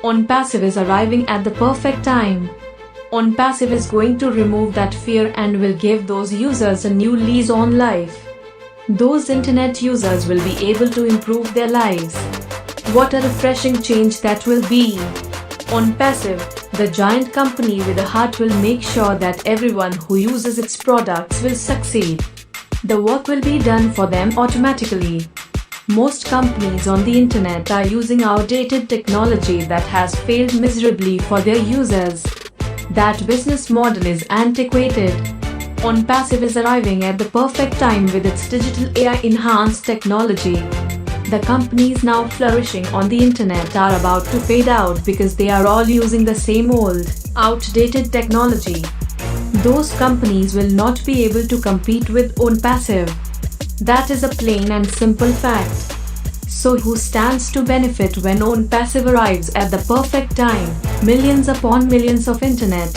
ONPASSVE is arriving at the perfect time. ONPASSVE is going to remove that fear and will give those users a new lease on life. Those internet users will be able to improve their lives. What a refreshing change that will be! ONPASSVE, the giant company with a heart, will make sure that everyone who uses its products will succeed. The work will be done for them automatically. Most companies on the internet are using outdated technology that has failed miserably for their users. That business model is antiquated. ONPASSVE is arriving at the perfect time with its digital AI-enhanced technology. The companies now flourishing on the internet are about to fade out because they are all using the same old, outdated technology. Those companies will not be able to compete with ONPASSVE. That is a plain and simple fact. So who stands to benefit when ONPASSVE arrives at the perfect time? Millions upon millions of internet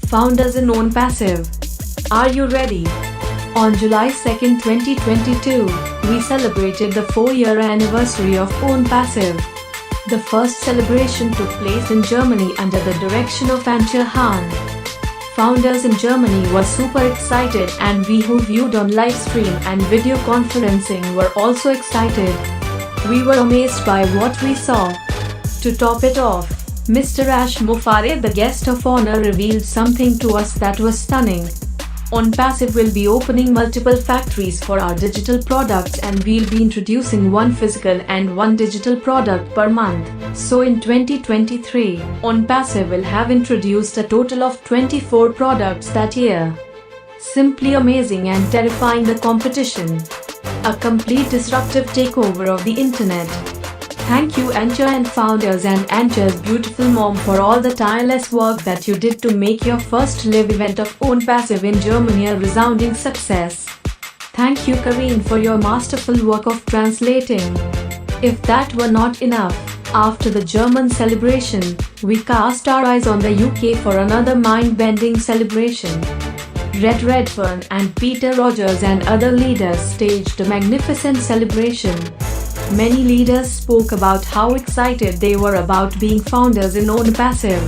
founders in ONPASSVE. Are you ready? On July 2, 2022, we celebrated the 4-year anniversary of ONPASSVE. The first celebration took place in Germany under the direction of Antje Hahn. Founders in Germany were super excited, and we who viewed on live stream and video conferencing were also excited. We were amazed by what we saw. To top it off, Mr. Ash Mufare, the guest of honor, revealed something to us that was stunning. ONPASSVE will be opening multiple factories for our digital products, and we'll be introducing one physical and one digital product per month. So in 2023, ONPASSVE will have introduced a total of 24 products that year. Simply amazing and terrifying the competition. A complete disruptive takeover of the internet. Thank you, Antje and founders, and Antje's beautiful mom, for all the tireless work that you did to make your first live event of ONPASSVE in Germany a resounding success. Thank you, Karine, for your masterful work of translating. If that were not enough, after the German celebration, we cast our eyes on the UK for another mind-bending celebration. Redfern and Peter Rogers and other leaders staged a magnificent celebration. Many leaders spoke about how excited they were about being founders in ONPASSVE.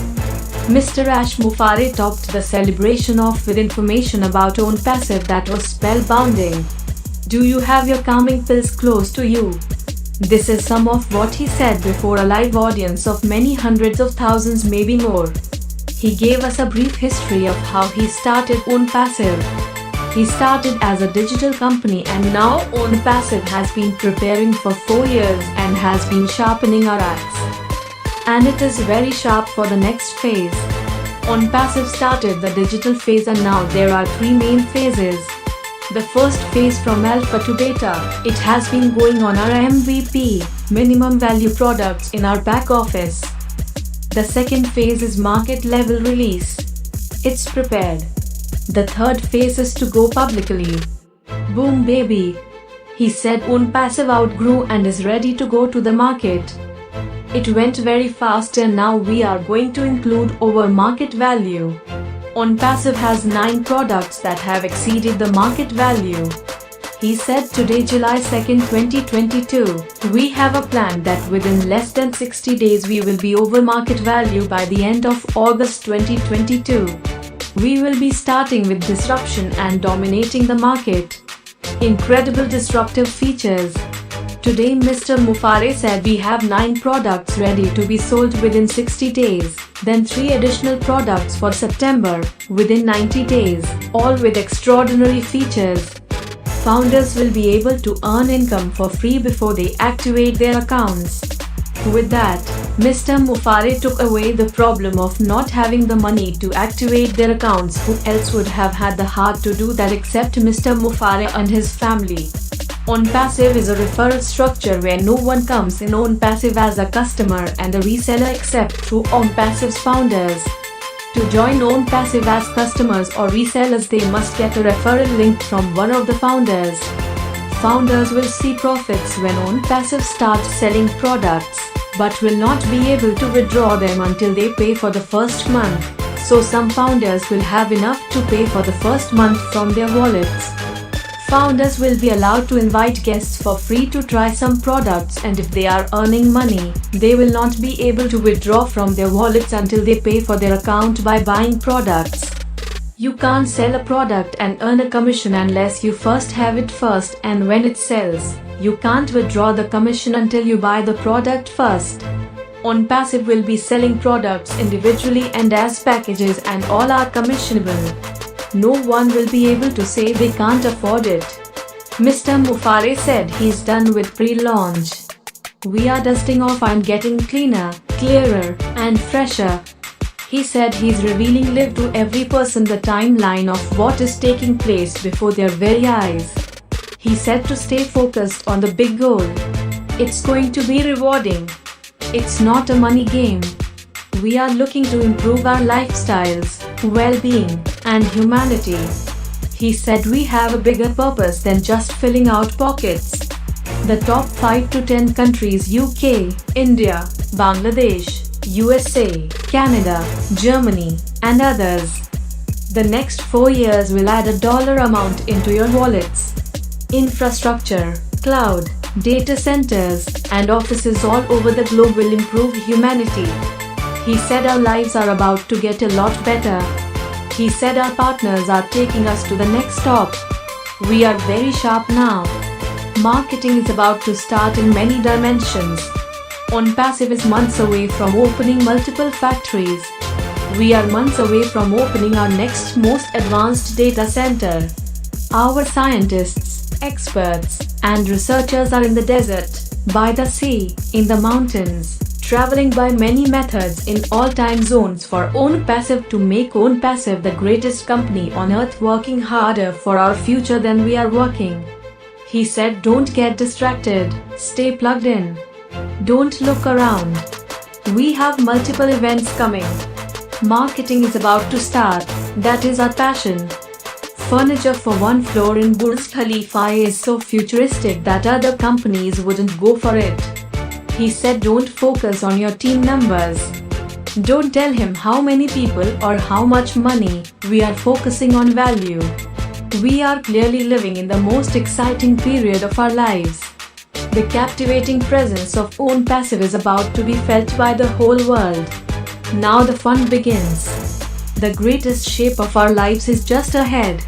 Mr. Ash Mufare topped the celebration off with information about ONPASSVE that was spellbinding. Do you have your calming pills close to you? This is some of what he said before a live audience of many hundreds of thousands, maybe more. He gave us a brief history of how he started ONPASSVE. He started as a digital company, and now ONPASSVE has been preparing for 4 years and has been sharpening our axe. And it is very sharp for the next phase. ONPASSVE started the digital phase, and now there are 3 main phases. The first phase, from alpha to beta, it has been going on our MVP, minimum value products in our back office. The second phase is market level release. It's prepared. The third phase is to go publicly. Boom baby! He said ONPASSVE outgrew and is ready to go to the market. It went very fast, and now we are going to include over market value. ONPASSVE has 9 products that have exceeded the market value. He said today, July 2, 2022, we have a plan that within less than 60 days we will be over market value by the end of August 2022. We will be starting with disruption and dominating the market. Incredible disruptive features. Today Mr. Mufare said we have 9 products ready to be sold within 60 days, then 3 additional products for September within 90 days, all with extraordinary features. Founders will be able to earn income for free before they activate their accounts. With that, Mr. Mufare took away the problem of not having the money to activate their accounts. Who else would have had the heart to do that except Mr. Mufare and his family? ONPASSVE is a referral structure where no one comes in ONPASSVE as a customer and a reseller except through ONPASSVE's founders. To join ONPASSVE as customers or resellers, they must get a referral link from one of the founders. Founders will see profits when ONPASSVE starts selling products, but will not be able to withdraw them until they pay for the first month. So some founders will have enough to pay for the first month from their wallets. Founders will be allowed to invite guests for free to try some products, and if they are earning money, they will not be able to withdraw from their wallets until they pay for their account by buying products. You can't sell a product and earn a commission unless you first have it first, and when it sells, you can't withdraw the commission until you buy the product first. ONPASSVE will be selling products individually and as packages, and all are commissionable. No one will be able to say they can't afford it. Mr. Mufare said he's done with pre-launch. We are dusting off and getting cleaner, clearer, and fresher. He said he's revealing live to every person the timeline of what is taking place before their very eyes. He said to stay focused on the big goal. It's going to be rewarding. It's not a money game. We are looking to improve our lifestyles, well-being, and humanity. He said we have a bigger purpose than just filling out pockets. The top 5 to 10 countries: UK, India, Bangladesh, USA, Canada, Germany, and others. The next 4 years will add a dollar amount into your wallets. Infrastructure, cloud, data centers, and offices all over the globe will improve humanity. He said our lives are about to get a lot better. He said our partners are taking us to the next stop. We are very sharp now. Marketing is about to start in many dimensions. ONPASSVE is months away from opening multiple factories. We are months away from opening our next most advanced data center. Our scientists, experts, and researchers are in the desert, by the sea, in the mountains, traveling by many methods in all time zones for ONPASSVE to make ONPASSVE the greatest company on earth, working harder for our future than we are working. He said don't get distracted, stay plugged in. Don't look around. We have multiple events coming. Marketing is about to start, that is our passion. Furniture for one floor in Burj Khalifa is so futuristic that other companies wouldn't go for it. He said don't focus on your team numbers. Don't tell him how many people or how much money, we are focusing on value. We are clearly living in the most exciting period of our lives. The captivating presence of ONPASSVE is about to be felt by the whole world. Now the fun begins. The greatest shape of our lives is just ahead.